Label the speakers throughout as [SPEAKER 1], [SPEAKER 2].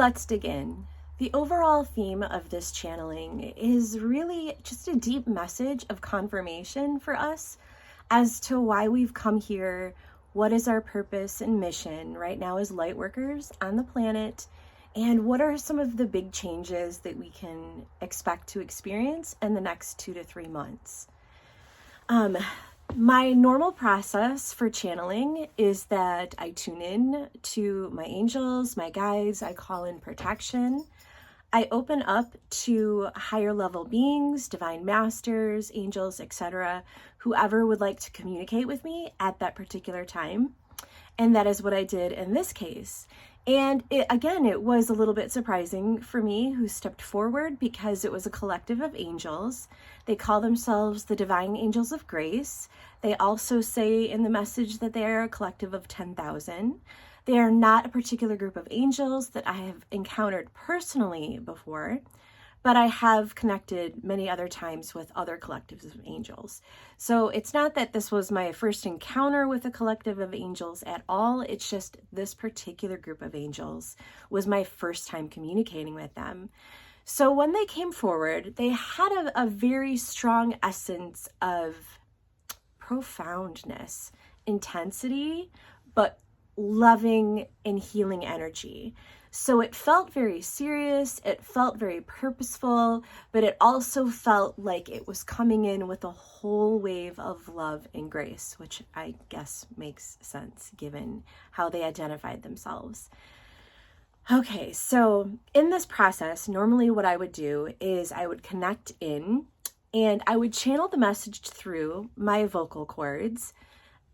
[SPEAKER 1] let's dig in. The overall theme of this channeling is really just a deep message of confirmation for us as to why we've come here, what is our purpose and mission right now as light workers on the planet, and what are some of the big changes that we can expect to experience in the next 2 to 3 months. My normal process for channeling is that I tune in to my angels, my guides, I call in protection. I open up to higher level beings, divine masters, angels, etc., whoever would like to communicate with me at that particular time. And that is what I did in this case. And it was a little bit surprising for me who stepped forward because it was a collective of angels. They call themselves the Divine Angels of Grace. They also say in the message that they are a collective of 10,000. They are not a particular group of angels that I have encountered personally before, but I have connected many other times with other collectives of angels. So it's not that this was my first encounter with a collective of angels at all. It's just this particular group of angels was my first time communicating with them. So when they came forward, they had a very strong essence of profoundness, intensity, but loving and healing energy. So it felt very serious, it felt very purposeful, but it also felt like it was coming in with a whole wave of love and grace, which I guess makes sense given how they identified themselves. Okay, so in this process, normally what I would do is I would connect in and I would channel the message through my vocal cords,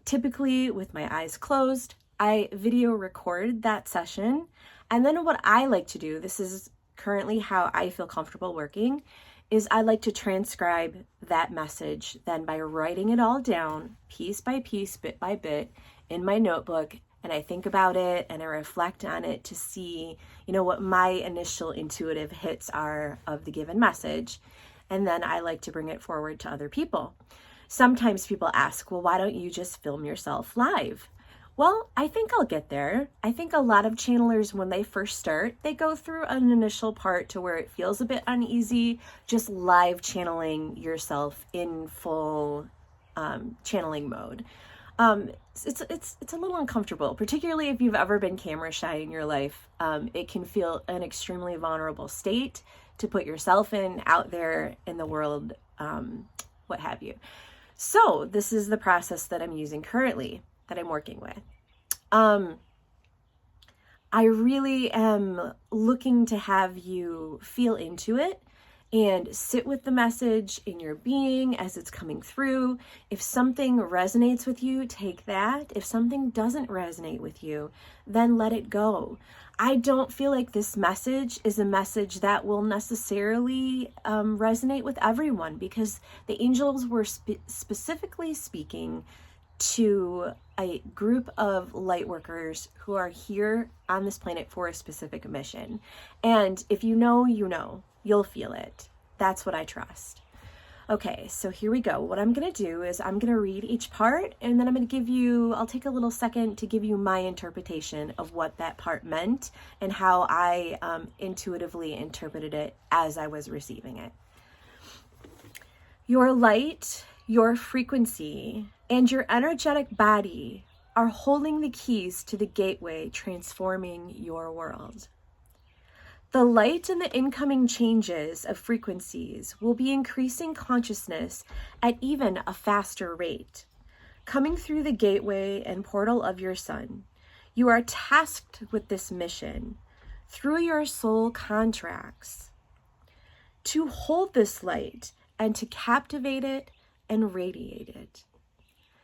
[SPEAKER 1] typically with my eyes closed. I video record that session. And then what I like to do, this is currently how I feel comfortable working, is I like to transcribe that message then by writing it all down piece by piece, bit by bit in my notebook. And I think about it and I reflect on it to see, what my initial intuitive hits are of the given message. And then I like to bring it forward to other people. Sometimes people ask, well, why don't you just film yourself live? Well, I think I'll get there. I think a lot of channelers, when they first start, they go through an initial part to where it feels a bit uneasy, just live channeling yourself in full channeling mode. It's a little uncomfortable, particularly if you've ever been camera shy in your life. It can feel an extremely vulnerable state to put yourself in out there in the world, what have you. So this is the process that I'm using currently, that I'm working with. I really am looking to have you feel into it and sit with the message in your being as it's coming through. If something resonates with you, take that. If something doesn't resonate with you, then let it go. I don't feel like this message is a message that will necessarily resonate with everyone, because the angels were specifically speaking to a group of light workers who are here on this planet for a specific mission. And if you know, you'll feel it. That's what I trust. Okay, so here we go. What I'm going to do is I'm going to read each part, and then I'll take a little second to give you my interpretation of what that part meant and how I intuitively interpreted it as I was receiving it. Your light, your frequency, and your energetic body are holding the keys to the gateway transforming your world. The light and the incoming changes of frequencies will be increasing consciousness at even a faster rate. Coming through the gateway and portal of your sun, you are tasked with this mission through your soul contracts to hold this light and to captivate it and radiate it.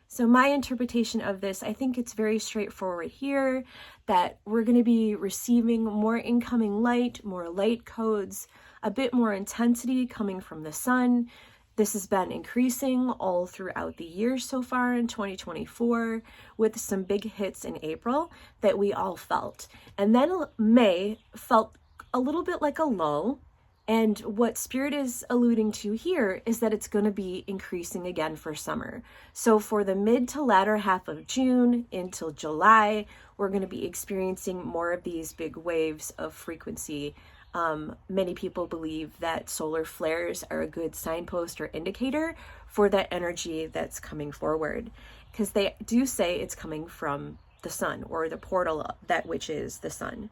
[SPEAKER 1] So my interpretation of this, I think it's very straightforward here, that we're going to be receiving more incoming light, more light codes, a bit more intensity coming from the sun. This has been increasing all throughout the year so far in 2024, with some big hits in April that we all felt. And then May felt a little bit like a lull, And what Spirit is alluding to here is that it's going to be increasing again for summer. So for the mid to latter half of June until July, we're going to be experiencing more of these big waves of frequency. Many people believe that solar flares are a good signpost or indicator for that energy that's coming forward, because they do say it's coming from the sun, or the portal that which is the sun.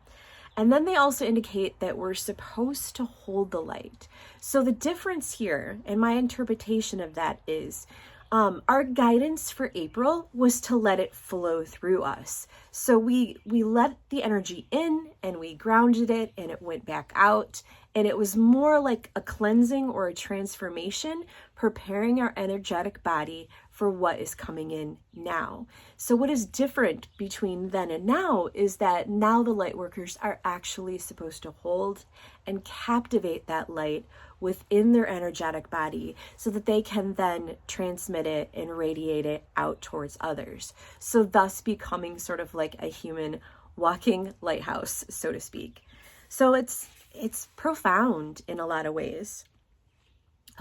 [SPEAKER 1] And then they also indicate that we're supposed to hold the light. So the difference here, and my interpretation of that is, our guidance for April was to let it flow through us. So we let the energy in and we grounded it and it went back out. And it was more like a cleansing or a transformation, preparing our energetic body for what is coming in now. So what is different between then and now is that now the light workers are actually supposed to hold and captivate that light within their energetic body so that they can then transmit it and radiate it out towards others. So thus becoming sort of like a human walking lighthouse, so to speak. So it's profound in a lot of ways.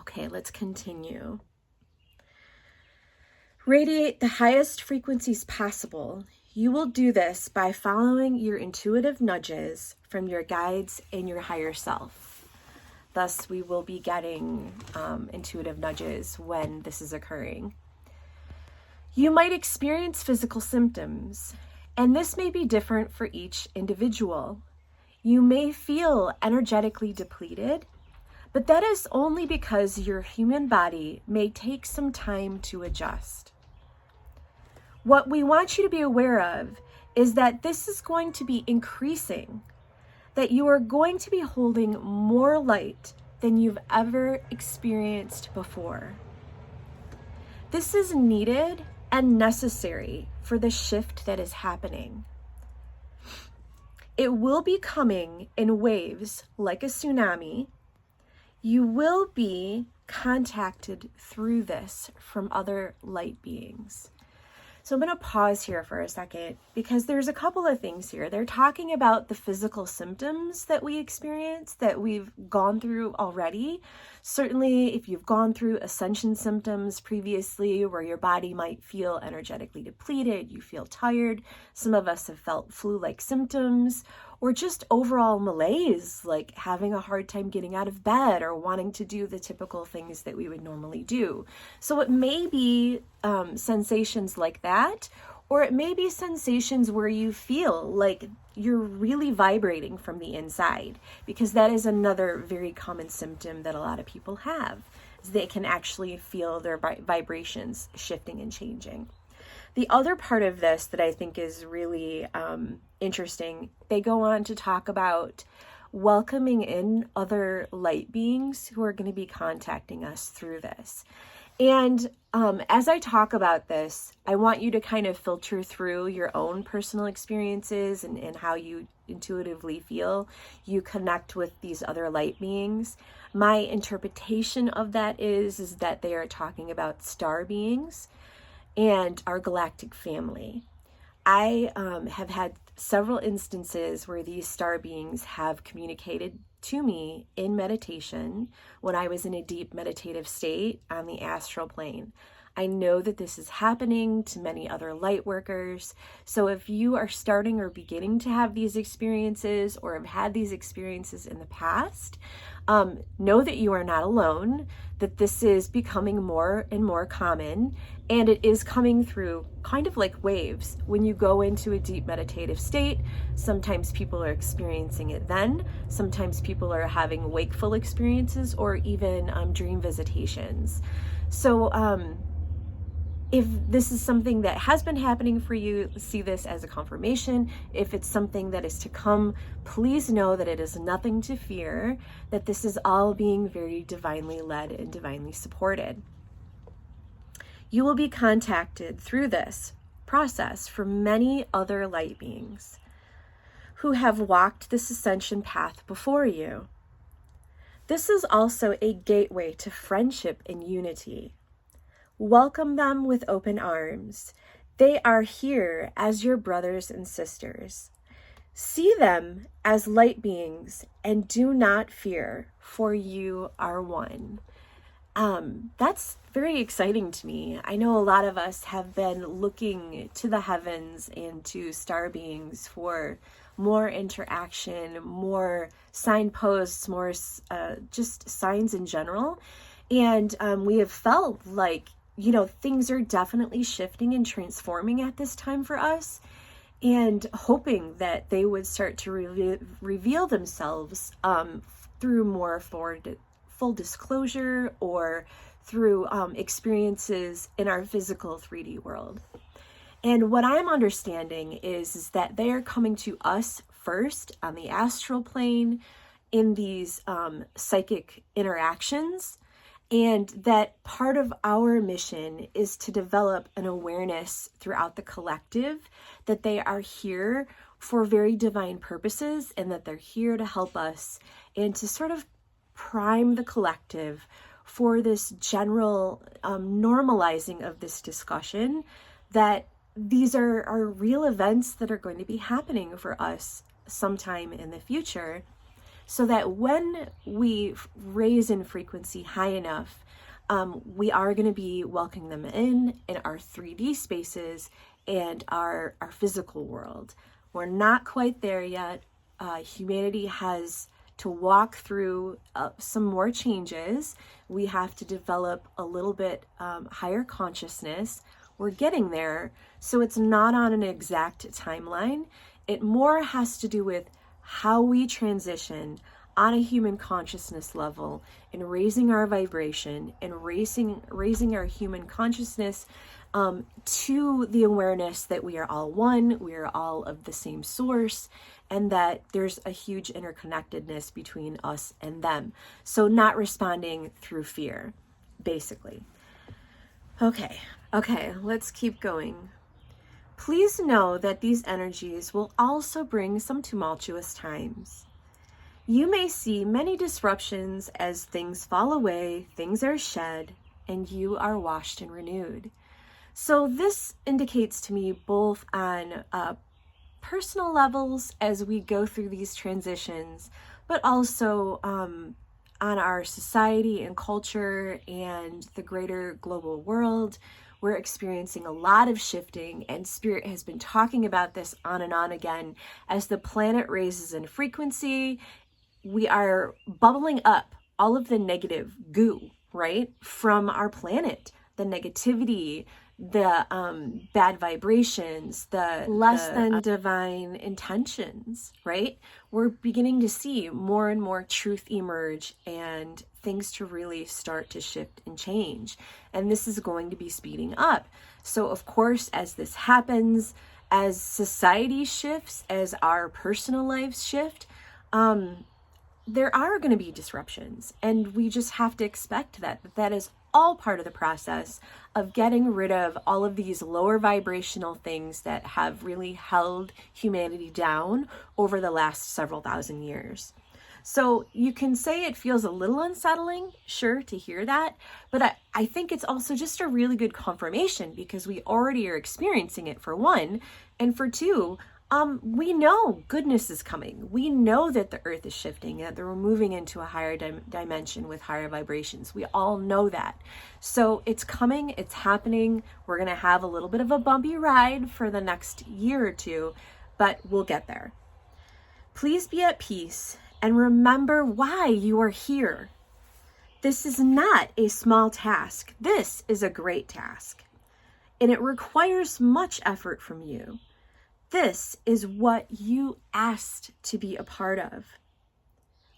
[SPEAKER 1] Okay, let's continue. Radiate the highest frequencies possible. You will do this by following your intuitive nudges from your guides and your higher self. Thus, we will be getting intuitive nudges when this is occurring. You might experience physical symptoms, and this may be different for each individual. You may feel energetically depleted, but that is only because your human body may take some time to adjust. What we want you to be aware of is that this is going to be increasing, that you are going to be holding more light than you've ever experienced before. This is needed and necessary for the shift that is happening. It will be coming in waves like a tsunami. You will be contacted through this from other light beings. So I'm going to pause here for a second because there's a couple of things here. They're talking about the physical symptoms that we experience, that we've gone through already. Certainly, if you've gone through ascension symptoms previously where your body might feel energetically depleted, you feel tired. Some of us have felt flu-like symptoms, or just overall malaise, like having a hard time getting out of bed or wanting to do the typical things that we would normally do. So it may be sensations like that, or it may be sensations where you feel like you're really vibrating from the inside, because that is another very common symptom that a lot of people have, is they can actually feel their vibrations shifting and changing. The other part of this that I think is really interesting, they go on to talk about welcoming in other light beings who are going to be contacting us through this. And as I talk about this, I want you to kind of filter through your own personal experiences and how you intuitively feel you connect with these other light beings. My interpretation of that is that they are talking about star beings and our galactic family. I have had several instances where these star beings have communicated to me in meditation when I was in a deep meditative state on the astral plane. I know that this is happening to many other light workers. So if you are starting or beginning to have these experiences or have had these experiences in the past, know that you are not alone, that this is becoming more and more common, and it is coming through kind of like waves. When you go into a deep meditative state, sometimes people are experiencing it then, sometimes people are having wakeful experiences or even dream visitations. So if this is something that has been happening for you, see this as a confirmation. If it's something that is to come, please know that it is nothing to fear, that this is all being very divinely led and divinely supported. You will be contacted through this process from many other light beings who have walked this ascension path before you. This is also a gateway to friendship and unity. Welcome them with open arms. They are here as your brothers and sisters. See them as light beings and do not fear, for you are one. That's very exciting to me. I know a lot of us have been looking to the heavens and to star beings for more interaction, more signposts, more just signs in general. And we have felt like, things are definitely shifting and transforming at this time for us, and hoping that they would start to reveal themselves through more full disclosure, or through experiences in our physical 3D world. And what I'm understanding is that they are coming to us first on the astral plane in these psychic interactions, and that part of our mission is to develop an awareness throughout the collective that they are here for very divine purposes, and that they're here to help us and to sort of prime the collective for this general normalizing of this discussion, that these are real events that are going to be happening for us sometime in the future, so that when we raise in frequency high enough, we are going to be welcoming them in our 3D spaces and our physical world. We're not quite there yet. Humanity has to walk through some more changes. We have to develop a little bit higher consciousness. We're getting there, so it's not on an exact timeline. It more has to do with how we transition on a human consciousness level, in raising our vibration and raising our human consciousness to the awareness that we are all one, we are all of the same source, and that there's a huge interconnectedness between us and them. So not responding through fear, basically. Okay, let's keep going. Please know that these energies will also bring some tumultuous times. You may see many disruptions as things fall away, things are shed, and you are washed and renewed. So this indicates to me both on personal levels as we go through these transitions, but also on our society and culture and the greater global world. We're experiencing a lot of shifting, and Spirit has been talking about this on and on again. As the planet raises in frequency, we are bubbling up all of the negative goo, right, from our planet, the negativity, the bad vibrations, the less than divine intentions, right? We're beginning to see more and more truth emerge and things to really start to shift and change. And this is going to be speeding up. So of course, as this happens, as society shifts, as our personal lives shift, there are going to be disruptions, and we just have to expect that is all part of the process of getting rid of all of these lower vibrational things that have really held humanity down over the last several thousand years. So you can say it feels a little unsettling, sure, to hear that, but I think it's also just a really good confirmation, because we already are experiencing it, for one, and for two, we know goodness is coming. We know that the earth is shifting, that we're moving into a higher dimension with higher vibrations. We all know that. So it's coming, it's happening. We're going to have a little bit of a bumpy ride for the next year or two, but we'll get there. Please be at peace and remember why you are here. This is not a small task. This is a great task, and it requires much effort from you. This is what you asked to be a part of.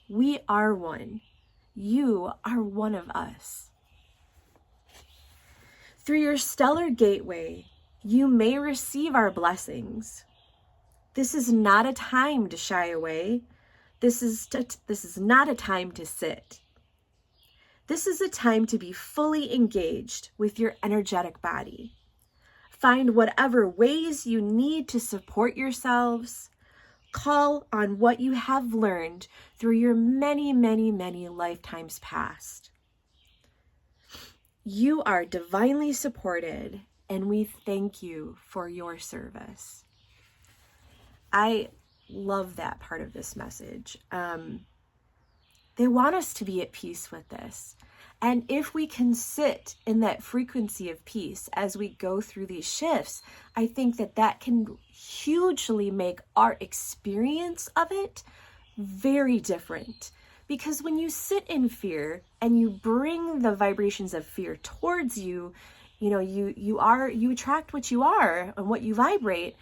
[SPEAKER 1] We are one. You are one of us. Through your stellar gateway, you may receive our blessings. This is not a time to shy away. This is not a time to sit. This is a time to be fully engaged with your energetic body. Find whatever ways you need to support yourselves. Call on what you have learned through your many, many, many lifetimes past. You are divinely supported, and we thank you for your service. I love that part of this message. They want us to be at peace with this. And if we can sit in that frequency of peace as we go through these shifts, I think that that can hugely make our experience of it very different. Because when you sit in fear and you bring the vibrations of fear towards you, you attract what you are and what you vibrate.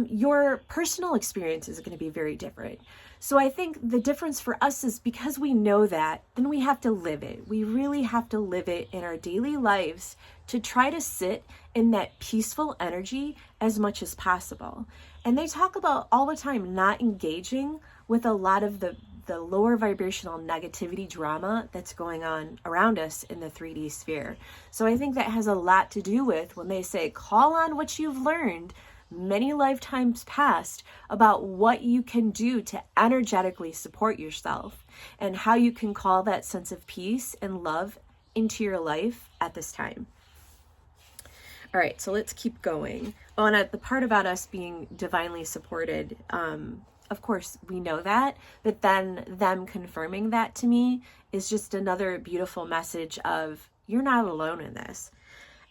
[SPEAKER 1] Your personal experience is going to be very different. So I think the difference for us is because we know that, then we have to live it. We really have to live it in our daily lives to try to sit in that peaceful energy as much as possible. And they talk about all the time not engaging with a lot of the lower vibrational negativity drama that's going on around us in the 3D sphere. So I think that has a lot to do with when they say call on what you've learned many lifetimes past about what you can do to energetically support yourself and how you can call that sense of peace and love into your life at this time. All right, so let's keep going. Oh, and the part about us being divinely supported, of course, we know that, but then them confirming that to me is just another beautiful message of you're not alone in this.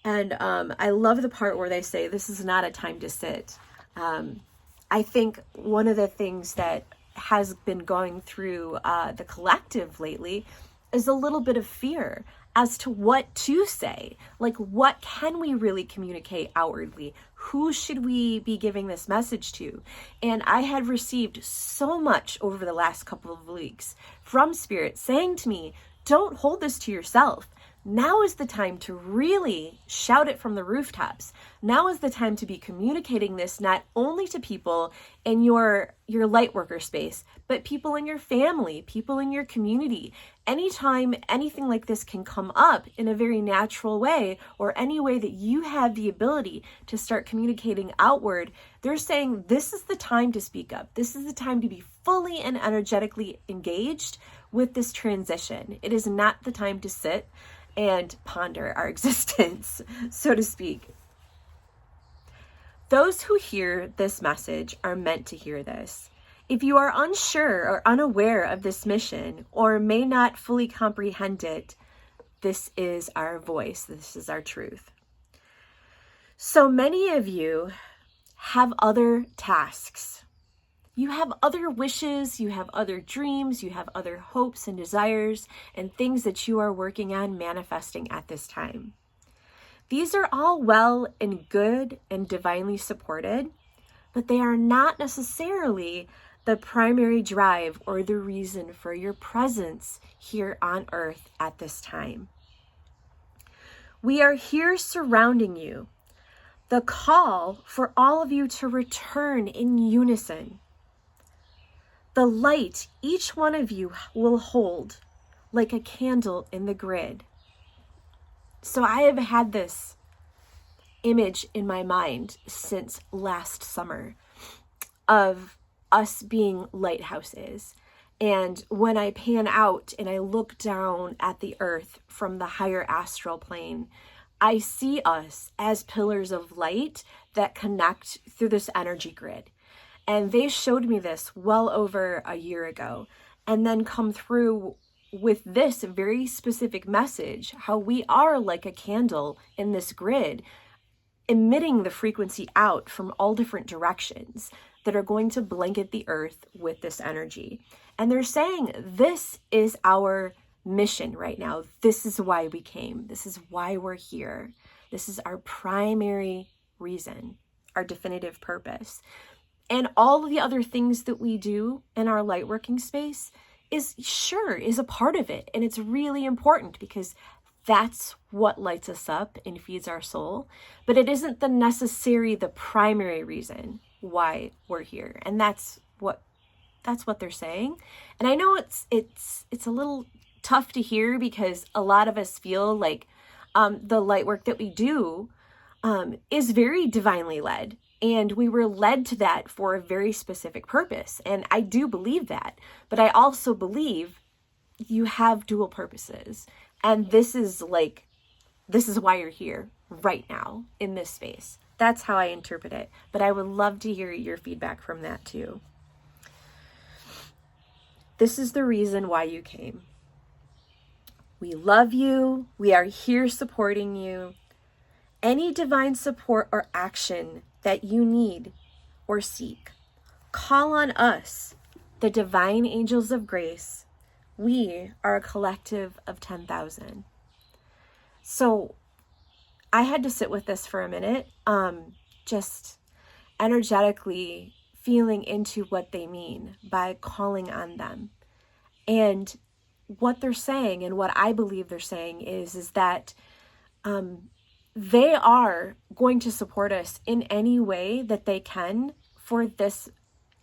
[SPEAKER 1] And I love the part where they say, this is not a time to sit. I think one of the things that has been going through the collective lately is a little bit of fear as to what to say. Like, what can we really communicate outwardly? Who should we be giving this message to? And I had received so much over the last couple of weeks from Spirit saying to me, don't hold this to yourself. Now is the time to really shout it from the rooftops. Now is the time to be communicating this not only to people in your light worker space, but people in your family, people in your community. Anytime anything like this can come up in a very natural way, or any way that you have the ability to start communicating outward, they're saying this is the time to speak up. This is the time to be fully and energetically engaged with this transition. It is not the time to sit and ponder our existence, so to speak. Those who hear this message are meant to hear this. If you are unsure or unaware of this mission or may not fully comprehend it, this is our voice. This is our truth. So many of you have other tasks. You have other wishes, you have other dreams, you have other hopes and desires and things that you are working on manifesting at this time. These are all well and good and divinely supported, but they are not necessarily the primary drive or the reason for your presence here on earth at this time. We are here surrounding you. The call for all of you to return in unison. The light each one of you will hold like a candle in the grid. So I have had this image in my mind since last summer of us being lighthouses. And when I pan out and I look down at the earth from the higher astral plane, I see us as pillars of light that connect through this energy grid. And they showed me this well over a year ago, and then come through with this very specific message, how we are like a candle in this grid, emitting the frequency out from all different directions that are going to blanket the earth with this energy. And they're saying this is our mission right now. This is why we came. This is why we're here. This is our primary reason, our definitive purpose. And all of the other things that we do in our light working space is a part of it. And it's really important because that's what lights us up and feeds our soul. But it isn't the primary reason why we're here. And that's what they're saying. And I know it's a little tough to hear because a lot of us feel like the light work that we do is very divinely led. And we were led to that for a very specific purpose. And I do believe that. But I also believe you have dual purposes. And this is why you're here right now in this space. That's how I interpret it. But I would love to hear your feedback from that too. This is the reason why you came. We love you. We are here supporting you. Any divine support or action that you need or seek, call on us, the divine angels of grace. We are a collective of 10,000. So I had to sit with this for a minute, just energetically feeling into what they mean by calling on them. And what they're saying, and what I believe they're saying, is that they are going to support us in any way that they can for this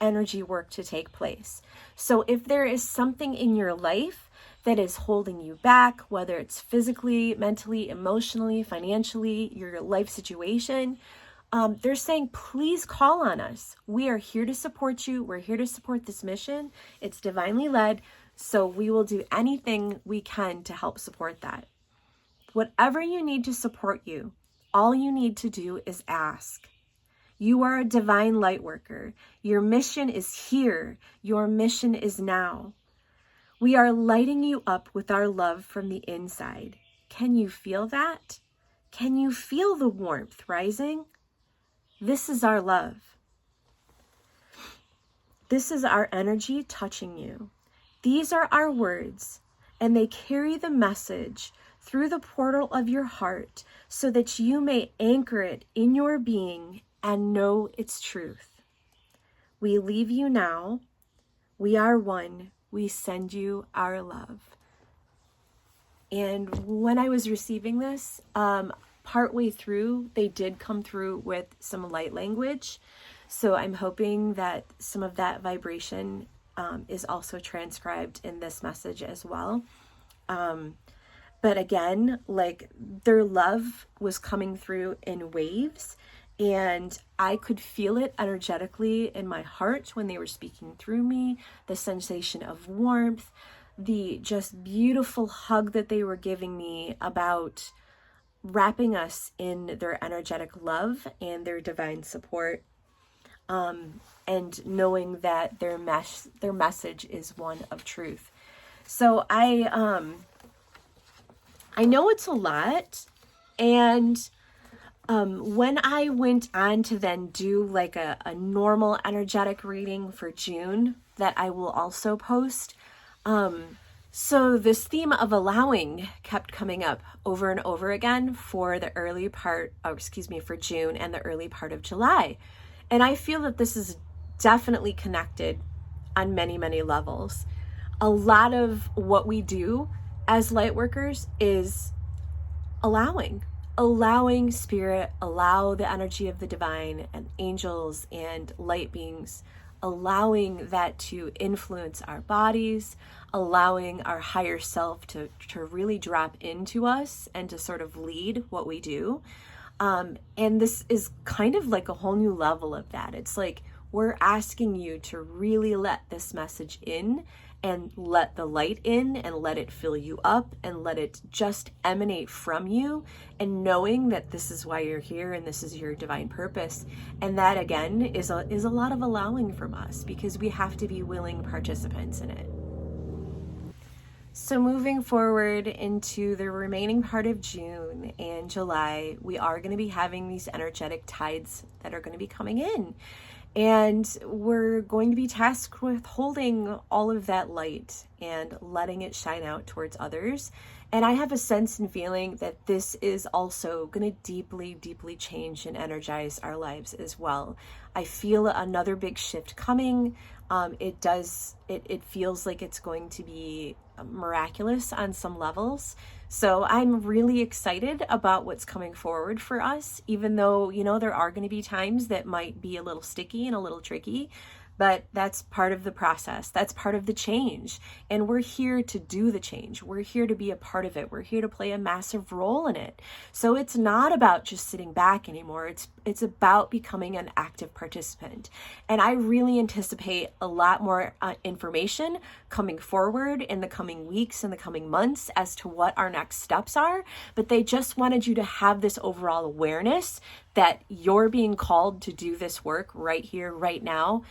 [SPEAKER 1] energy work to take place. So if there is something in your life that is holding you back, whether it's physically, mentally, emotionally, financially, your life situation, they're saying, please call on us. We are here to support you. We're here to support this mission. It's divinely led. So we will do anything we can to help support that. Whatever you need to support you, all you need to do is ask. You are a divine light worker. Your mission is here. Your mission is now. We are lighting you up with our love from the inside. Can you feel that? Can you feel the warmth rising? This is our love. This is our energy touching you. These are our words, and they carry the message through the portal of your heart so that you may anchor it in your being and know its truth. We leave you now. We are one. We send you our love. And when I was receiving this, partway through, they did come through with some light language. So I'm hoping that some of that vibration is also transcribed in this message as well. But again, like, their love was coming through in waves, and I could feel it energetically in my heart when they were speaking through me, the sensation of warmth, the just beautiful hug that they were giving me about wrapping us in their energetic love and their divine support, and knowing that their message is one of truth. So I know it's a lot, and when I went on to then do like a normal energetic reading for June that I will also post, so this theme of allowing kept coming up over and over again for the early part, for June and the early part of July. And I feel that this is definitely connected on many, many levels. A lot of what we do as light workers is allowing spirit, allow the energy of the divine and angels and light beings, allowing that to influence our bodies, allowing our higher self to really drop into us and to sort of lead what we do. And this is kind of like a whole new level of that. It's like we're asking you to really let this message in and let the light in and let it fill you up and let it just emanate from you, and knowing that this is why you're here and this is your divine purpose. And that again is a lot of allowing from us, because we have to be willing participants in it. So moving forward into the remaining part of June and July, we are going to be having these energetic tides that are going to be coming in. And we're going to be tasked with holding all of that light and letting it shine out towards others. And I have a sense and feeling that this is also going to deeply, deeply change and energize our lives as well. I feel another big shift coming. It feels like it's going to be miraculous on some levels. So I'm really excited about what's coming forward for us, even though, there are going to be times that might be a little sticky and a little tricky, but that's part of the process. That's part of the change. And we're here to do the change. We're here to be a part of it. We're here to play a massive role in it. So it's not about just sitting back anymore. It's about becoming an active participant. And I really anticipate a lot more information coming forward in the coming weeks and the coming months as to what our next steps are. But they just wanted you to have this overall awareness that you're being called to do this work right here, right now,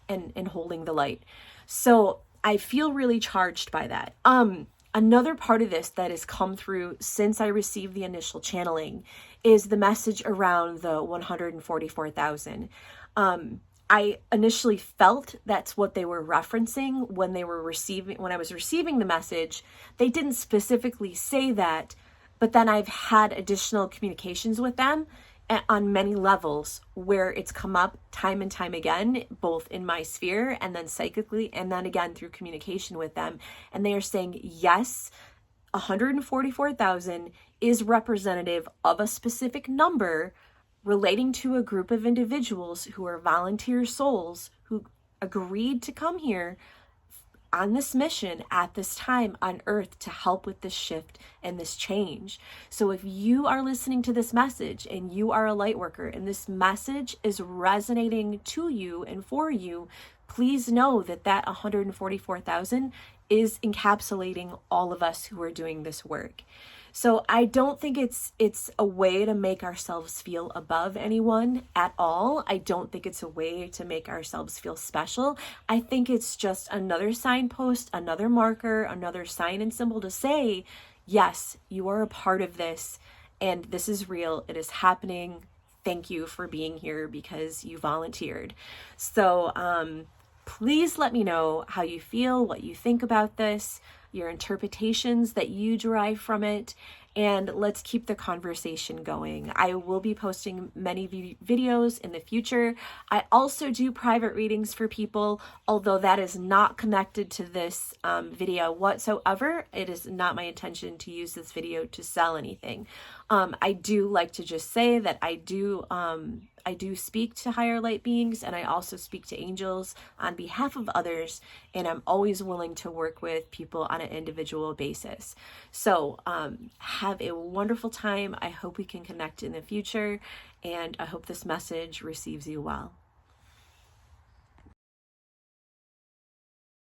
[SPEAKER 1] and holding the light. So I feel really charged by that. Another part of this that has come through since I received the initial channeling is the message around the 144,000. I initially felt that's what they were referencing when I was receiving the message. They didn't specifically say that, but then I've had additional communications with them on many levels where it's come up time and time again, both in my sphere and then psychically, and then again through communication with them. And they are saying, yes, 144,000 is representative of a specific number relating to a group of individuals who are volunteer souls who agreed to come here on this mission at this time on Earth to help with this shift and this change. So if you are listening to this message and you are a light worker and this message is resonating to you and for you, please know that that 144,000 is encapsulating all of us who are doing this work. So I don't think it's a way to make ourselves feel above anyone at all. I don't think it's a way to make ourselves feel special. I think it's just another signpost, another marker, another sign and symbol to say, yes, you are a part of this and this is real. It is happening. Thank you for being here because you volunteered. So please let me know how you feel, what you think about this, your interpretations that you derive from it, and let's keep the conversation going. I will be posting many videos in the future. I also do private readings for people, although that is not connected to this video whatsoever. It is not my intention to use this video to sell anything. I do like to just say that I do speak to higher light beings, and I also speak to angels on behalf of others, and I'm always willing to work with people on an individual basis. So have a wonderful time. I hope we can connect in the future, and I hope this message receives you well.